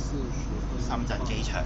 深圳機場。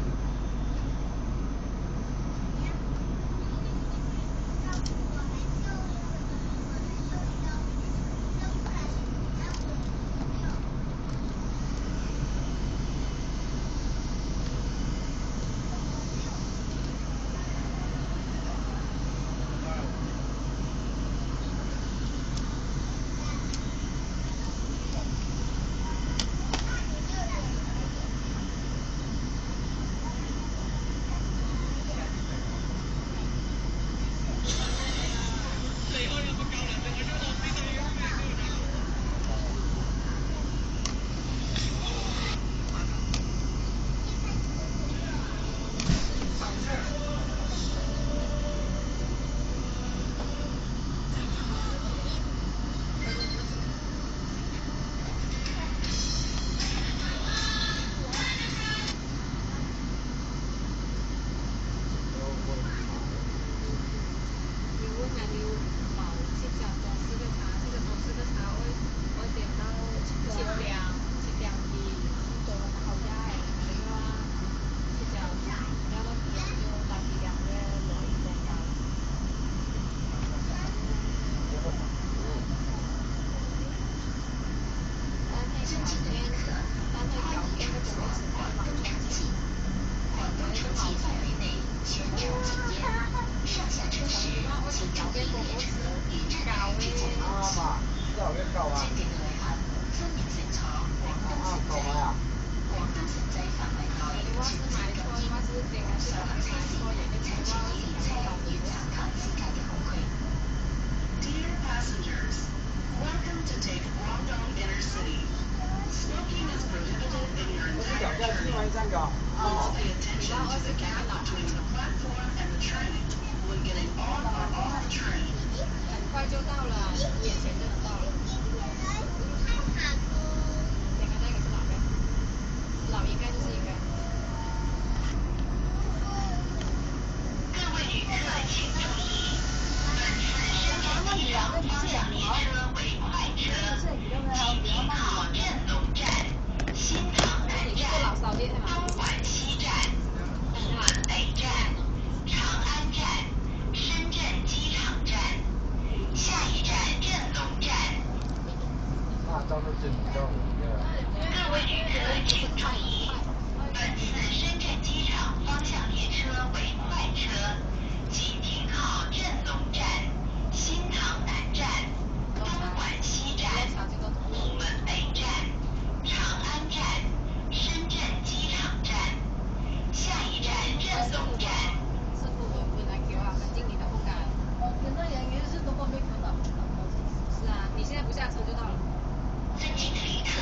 尊敬的旅客，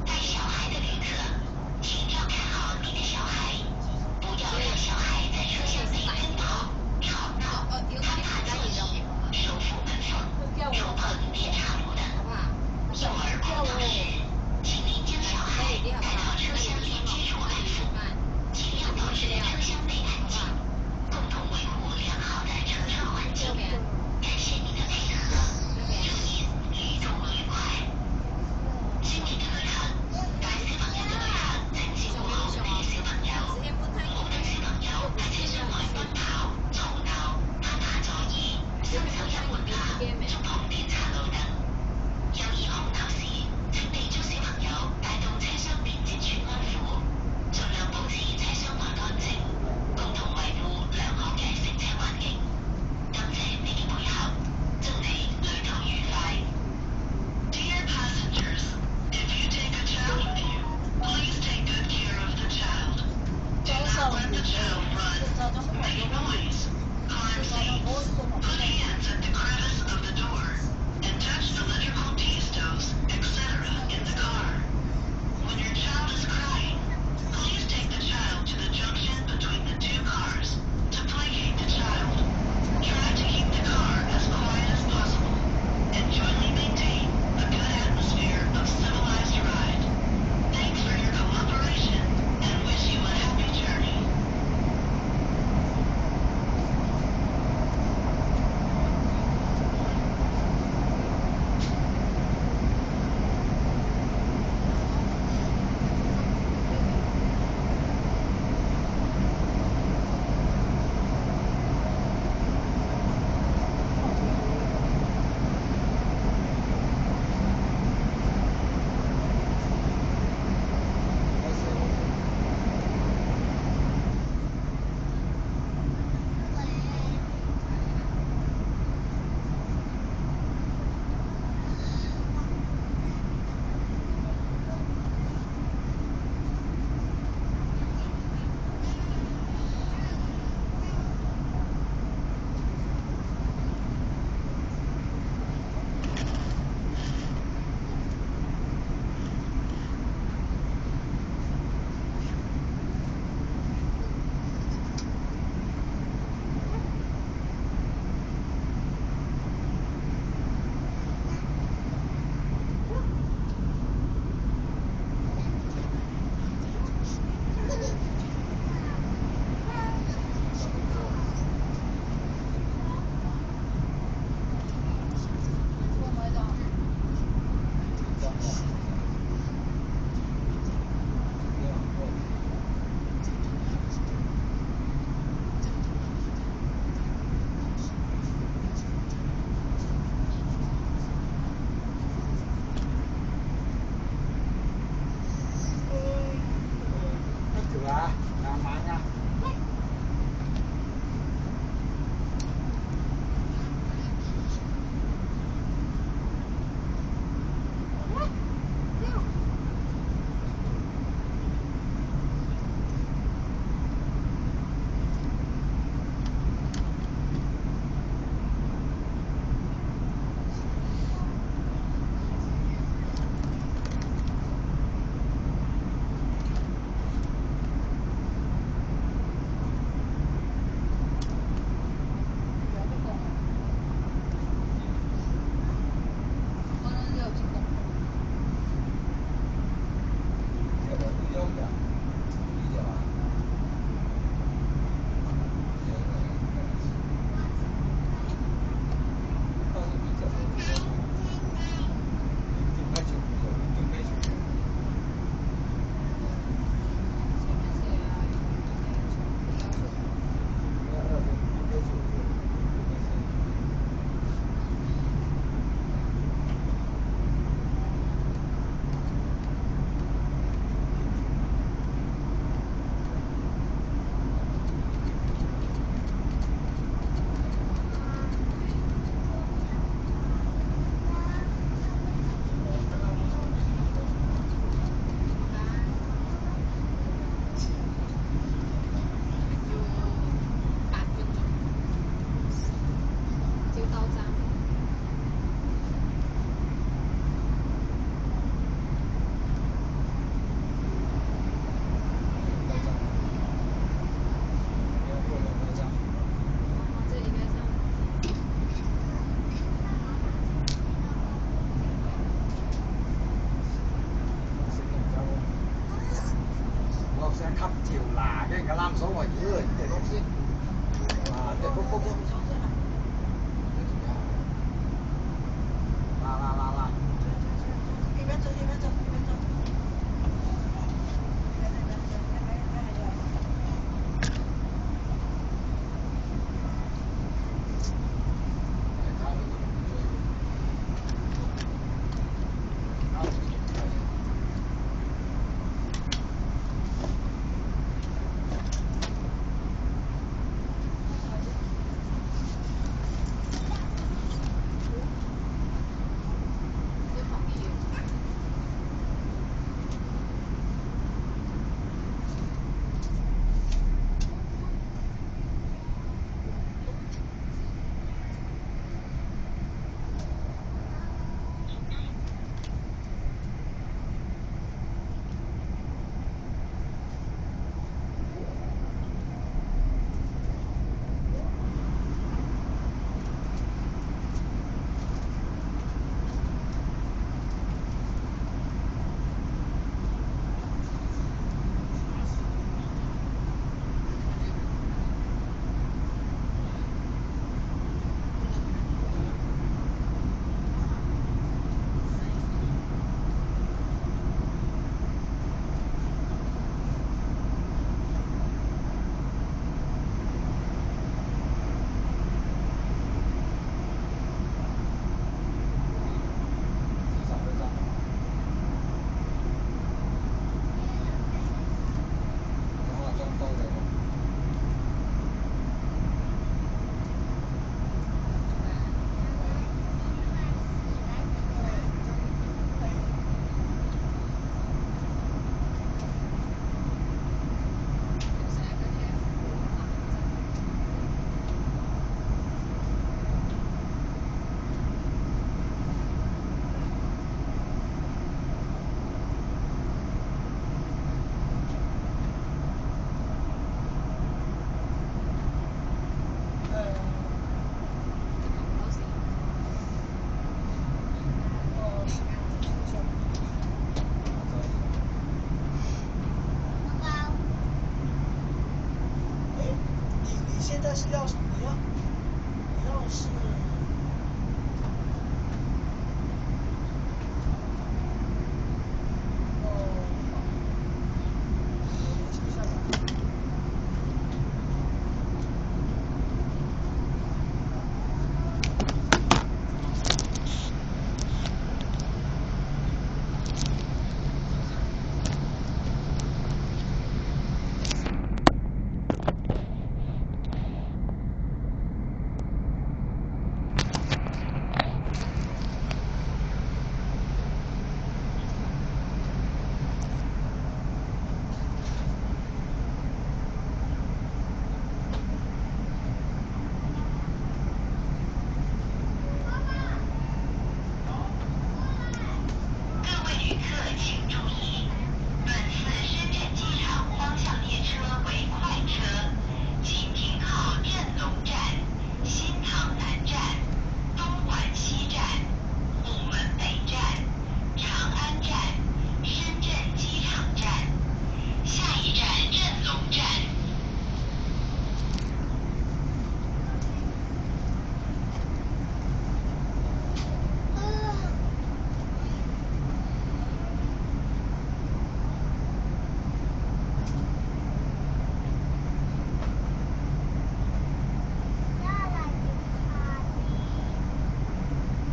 带小孩的旅客，吸條嗱，跟住啱所謂嘅東西啊，對不。啦，这边走。现在是要你要是。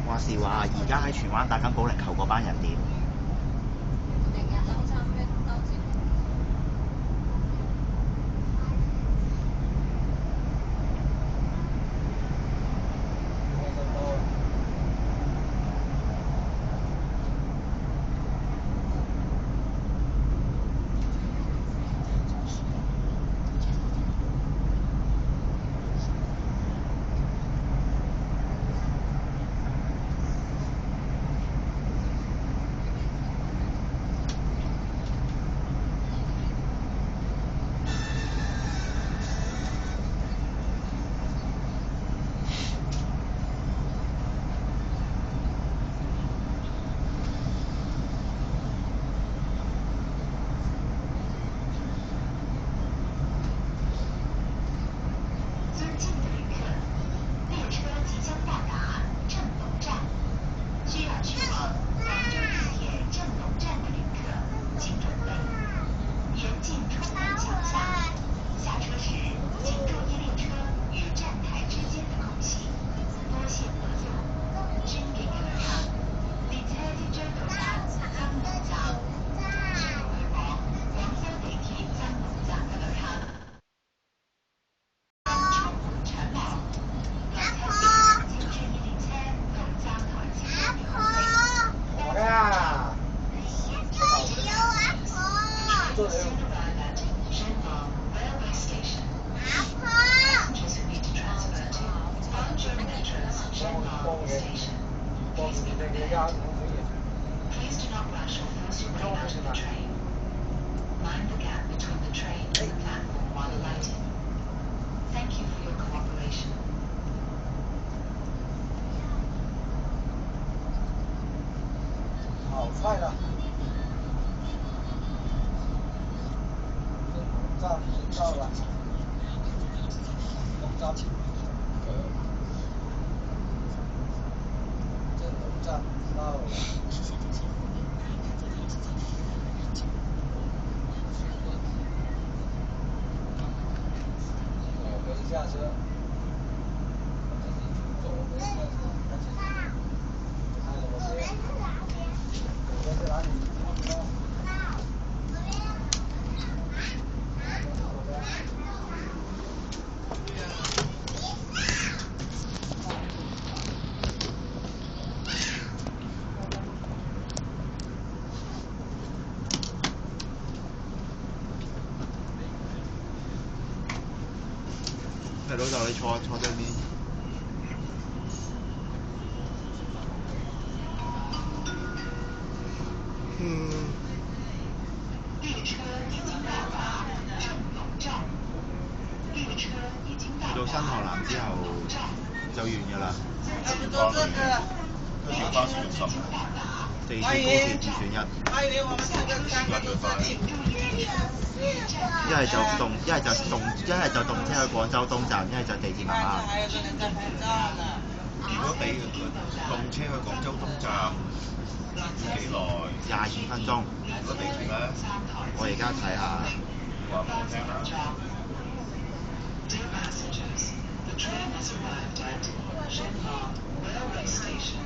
話時話，而家喺荃灣打緊保齡球嗰班人點？坐的。Please do not rush or force your way out of the train. Mind the gap between the train and the platform while alighting. Thank you for your cooperation. 好快的。到已经到了。东站。镇东站到了。下车。左边下车。我们是哪里？係老豆，你坐對面。去到新河南之後就完㗎啦。巴士中心。地鐵高鐵2選1。一係就動車去廣州東站，一係就地鐵慢慢。如果動車去廣州東站要幾耐？22分鐘。如果地鐵咧？我而家睇下。話俾我聽啦。Dear passengers, the train has arrived at Shenhua Railway Station.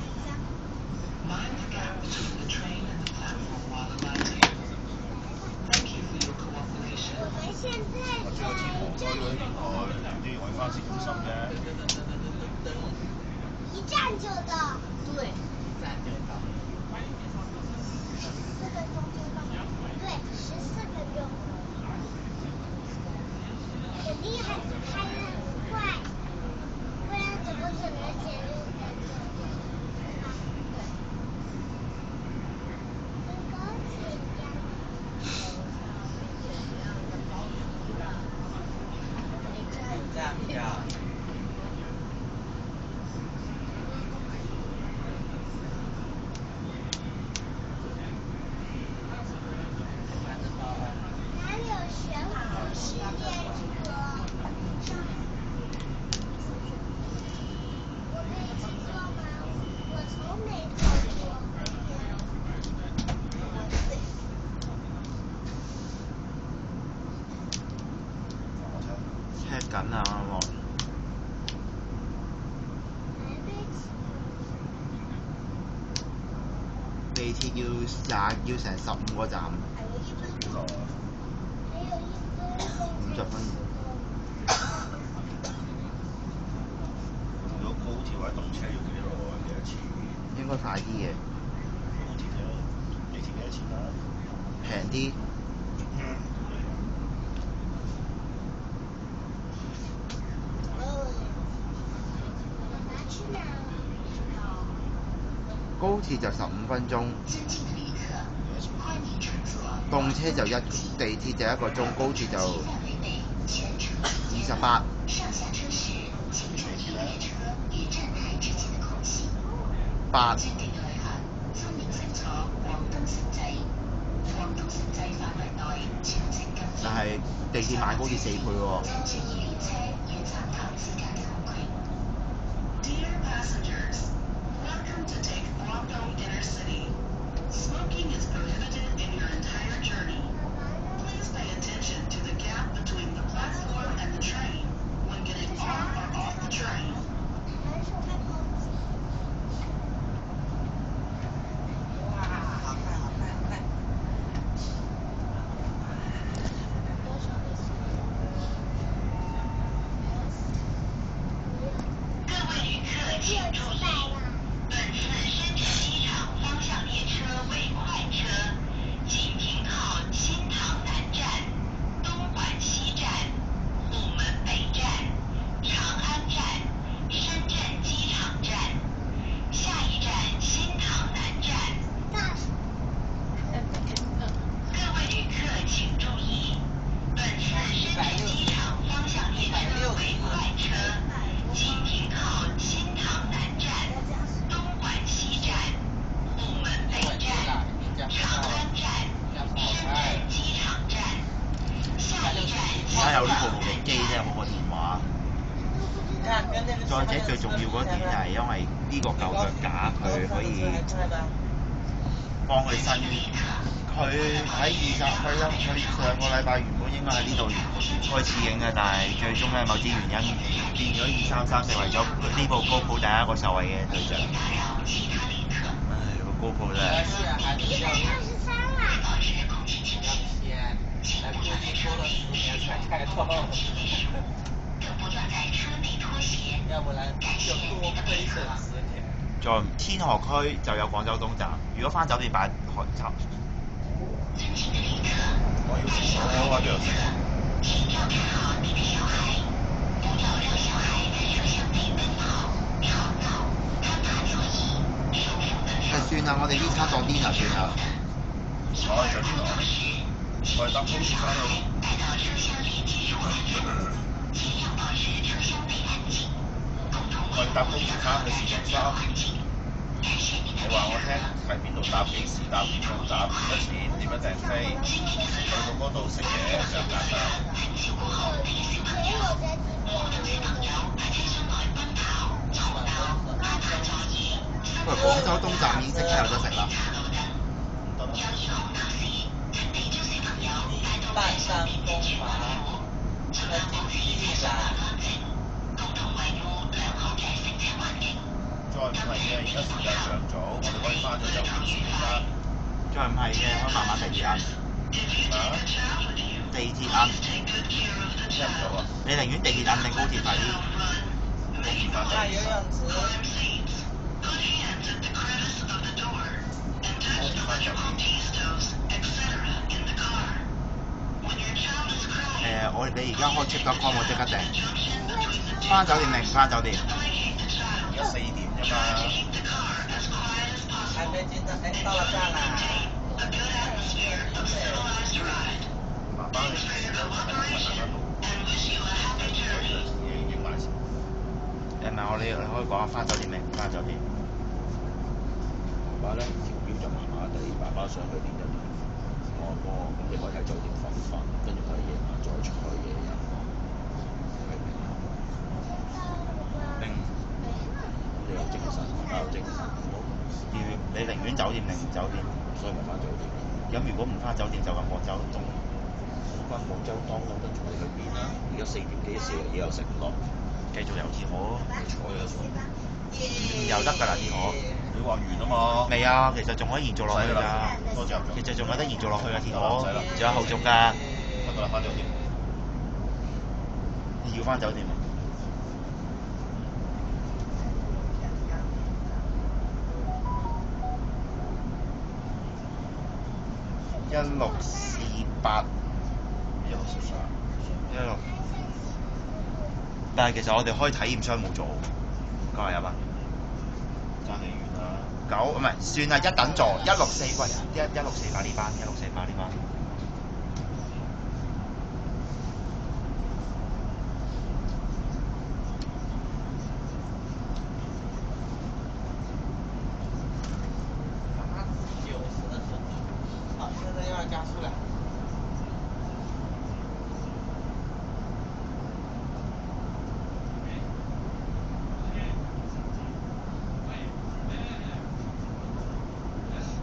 Mind the gap between the train and the platform while alighting. Thank you for your cooperation. 我知個天河區嗰啲原來啲我翻市中心啫。一站就到。对，一站就到。14分钟就到。对，14分钟。肯定还是开得很快，不然怎么可能节约在这？跟高铁一样。站票。还有悬浮式列车。我可以去坐吗？我从没坐过。check 緊啊，啱啱。地鐵要成15個站。還有1分鐘。還有1分鐘。50分。如果高鐵或者動車要幾多錢？應該快啲嘅。高鐵咧，地鐵幾多錢啊？平啲。高鐵就15分鐘，動車就地鐵就1個鐘，高鐵就28。8。但係地鐵慢高鐵4倍喎。Dear passengers, welcome to take Guangdong Intercity. Smoking is prohibited in your entire journey. Please pay attention to the gap between the platform and the train when getting on or off the train. 哇，好快好快好快！有呢部錄影機啫，冇個電話。再者最重要嗰點就係因為呢個舊腳架佢可以幫佢伸。佢喺佢上個禮拜原本應該喺呢度開始影嘅，但係最終咧某啲原因變咗2334為咗呢部 GoPro 第一個受惠嘅對象。唉，個 GoPro 真係。要不然就多亏损10年。在天河區就有廣州東站，如果翻酒店辦就。我要食我嗰樣食。算啦，我哋呢餐當dinner算啦。我係做邊度？我係搭高鐵翻去。我係搭高鐵翻去時裝3。你話我聽喺邊度搭，幾時搭，點樣搭，幾多錢，點樣訂飛，去到嗰度食嘢就簡單。喂，廣州東站已經即刻有得食啦。半山風華，喺天啦。再唔係嘅，而家時間尚早，我哋可以翻咗酒店先啦。再唔係嘅，可以慢慢地鐵銀。啊？地鐵銀。聽唔到啊？你寧願地鐵銀定高鐵快啲？高鐵翻大游泳池。你而家開 check.com 我即刻訂。翻酒店定唔翻酒店？而家4點啫嘛。還沒進到，到了站啦。爸爸你影埋先。唔係你可以講下翻酒店定唔翻酒店？爸爸咧條表就麻麻地，爸爸想去練一練按摩，咁你可以喺酒店瞓瞓，跟住佢夜晚再出去夜飲。明。你有精神，爸爸有精神，你寧願酒店定唔酒店？所以咪翻酒店。咁如果唔翻酒店就揾廣州東。翻廣州當跟住我哋去邊啊？而家4點幾4日嘢又食唔落，繼續遊鐵河。坐嘅坐。又得㗎啦，鐵河。你話完啊嘛？未啊，其實仲可以延續落去㗎。多謝。其實仲有得延續落去㗎，鐵河。仲有後續㗎。得㗎啦，翻酒店。你要翻酒店啊？1648。16。但係其實我哋開體驗商冇做，920啊。爭你遠啦。9唔係，算啦，一等座164，喂，1648呢班，1648呢班。好，现在又要加速了。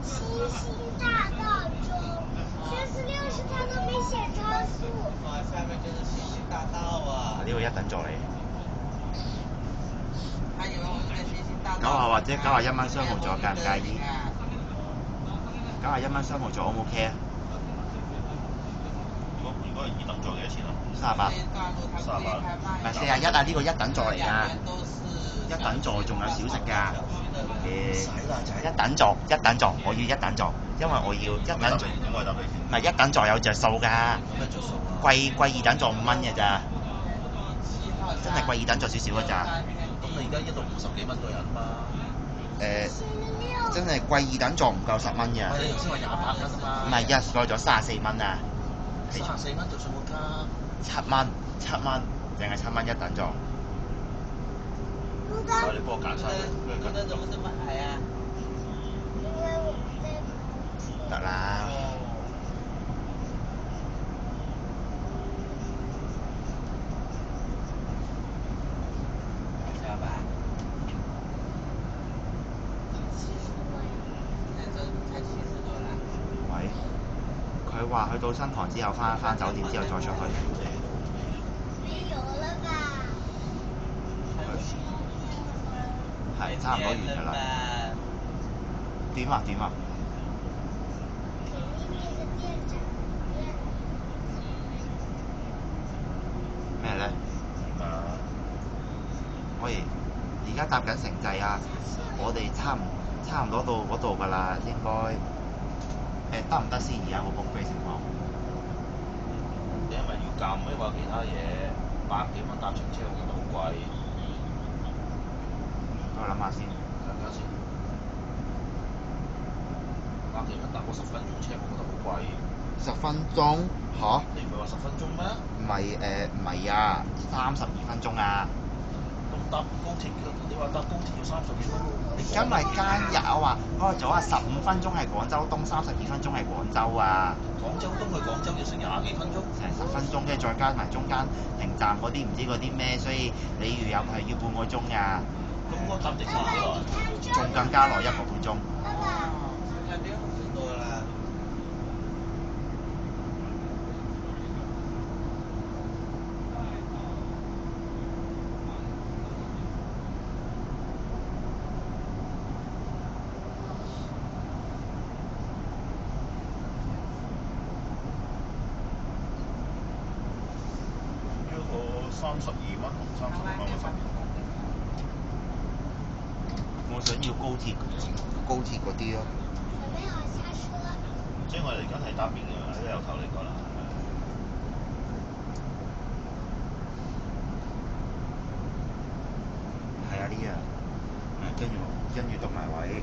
星星大道中，446它都没写超速。啊，下面就是星星大道啊。呢個一等座嚟。還以為我是星星大道。90或者91蚊商務座介唔介意？91蚊商務座 O 唔 OK 啊？如果係2等座幾多錢啊？38。38。唔係41啊，呢個一等座嚟㗎。一等座仲有小食㗎。一等座，我要一等座，因為我要一等座。點解搭地鐵？唔係一等座有着數㗎。咩着數啊？貴2等座5蚊嘅咋。真係貴2等座少少㗎咋。咁你而家一度50幾蚊個人嘛？真係貴2等座唔夠10蚊㗎。你頭先話28蚊啊嘛？唔係，一改咗34蚊啊。 34蚊就信用卡。7蚊，淨係7蚊一等座。你幫我揀晒佢。那怎麼這麼矮啊？得啦。去到新塘之後，翻酒店之後再出去。沒有了吧？係差唔多完㗎啦。點啊點啊？咩咧？喂，而家搭緊城際啊！我哋差唔多到嗰度㗎啦，應該得唔得先？而家個 book 飛情況。你係咪要撳？因為其他嘢100幾蚊搭程車，我覺得好貴。我諗下先。等下先。100幾蚊搭個10分鐘車，我覺得好貴。10分鐘？嚇？你唔係話10分鐘咩？唔係啊，32分鐘啊！咁搭高鐵，你話搭高鐵要30幾分鐘？因為間日我話開咗啊，15分鐘係廣州東，32分鐘係廣州啊。廣州東去廣州要成20幾分鐘。成10分鐘，跟住再加埋中間停站嗰啲唔知嗰啲咩，所以你預有係要半個鐘㗎。咁我搭地鐵幾耐？仲更加耐，1個半鐘。那邊50多了。32蚊同36蚊嘅分別。我想要高鐵嗰啲咯。所以我哋而家係搭邊嘅？都由頭嚟過啦。係啊，呢樣。跟住讀埋位。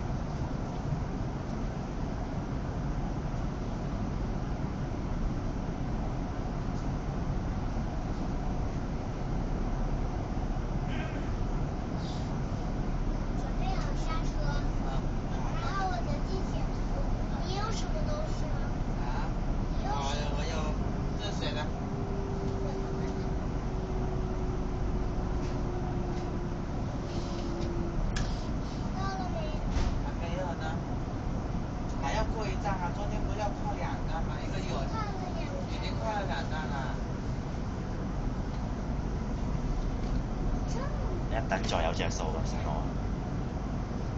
一等再有着數咁先我。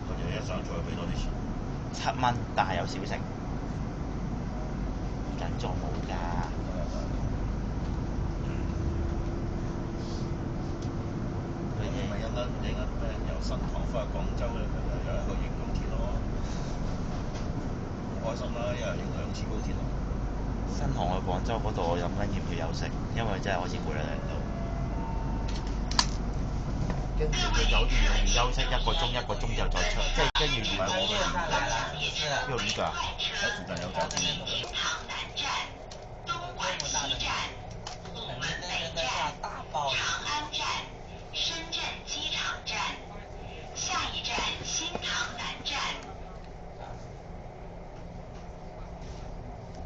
佢哋一上再俾多啲錢。7蚊，但係有小食。緊咗冇㗎。佢哋咪你由新塘翻去廣州咧，佢就有一個營高鐵咯。好開心啦！一日營2次高鐵咯。新塘去廣州嗰度，我諗緊要唔要休息，因為真係開始攰啦嚟到。跟住去酒店裏面休息1個鐘之後再出，即係跟住唔係我嘅邊度邊個啊？喺附近有酒店。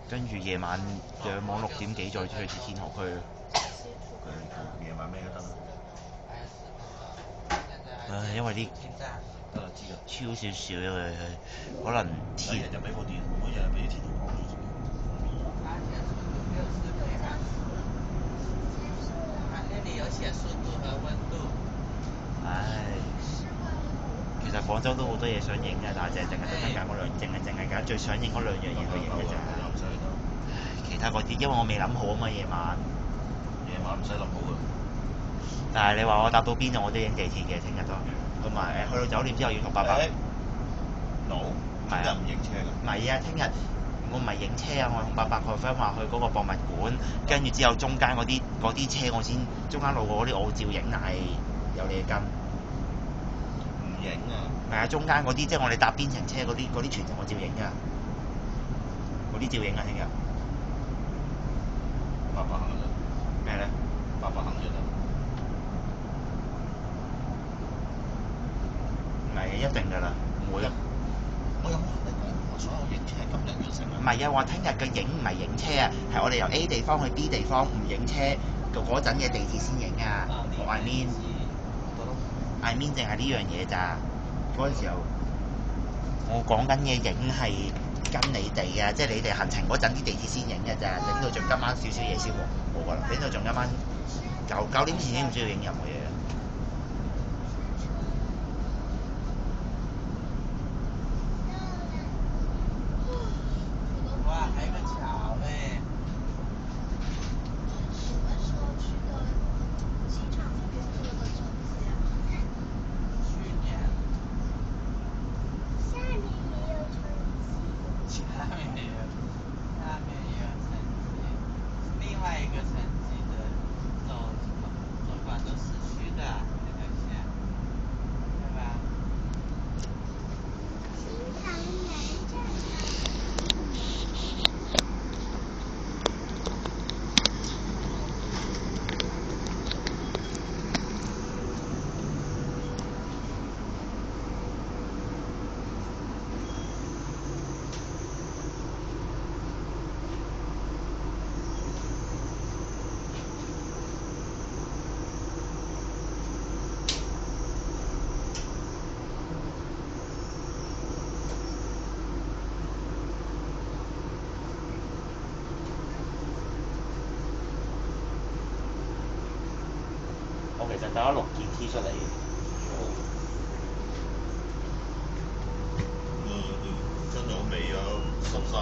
跟住夜晚上網6點幾再出去天河區。佢夜晚咩都得啦。因為啲得啦，知啦。超少少，因為可能每日就俾部電，每日俾啲鐵路講咗先。那裡有寫速度和溫度。唉，其實廣州都好多嘢想影嘅，但係淨係得揀嗰兩，淨係揀最想影嗰2樣嘢去影嘅咋。其他嗰啲，因為我未諗好啊嘛，夜晚唔使諗好㗎。但係你話我搭到邊度我都影地鐵嘅，成日都。同埋去到酒店之後要同爸爸。No，聽日唔影車㗎。唔係啊，聽日我唔係影車啊，我同爸爸佢 friend 話去嗰個博物館，跟住之後中間嗰啲車我先，中間路過嗰啲我照影，但係有你跟。唔影啊！係啊，中間嗰啲即係我哋搭邊程車嗰啲全程我照影㗎，嗰啲照影啊，聽日。爸爸肯㗎。咩咧？爸爸肯就得。唔係一定㗎啦，唔會。我有冇同你講我所有影車係今日完成啊？唔係啊，話聽日嘅影唔係影車啊，係我哋由 A 地方去 B 地方唔影車嗰陣嘅地鐵先影啊。I mean 淨係呢樣嘢咋？嗰陣時候我講緊嘅影係跟你哋啊，即係你哋行程嗰陣啲地鐵先影嘅咋，頂到仲今晚少少嘢先冇㗎啦，頂到仲今晚9點前已經唔需要影任何嘢啦。哇，还有个桥嘞。什么时候去的机场那边做的成绩啊？去年。下面也有成绩。下面也有成绩，另外一个成绩的走广州市区的那个线，对吧？新塘南站。我其實帶咗6件 T 恤嚟。真係好味啊，濕晒。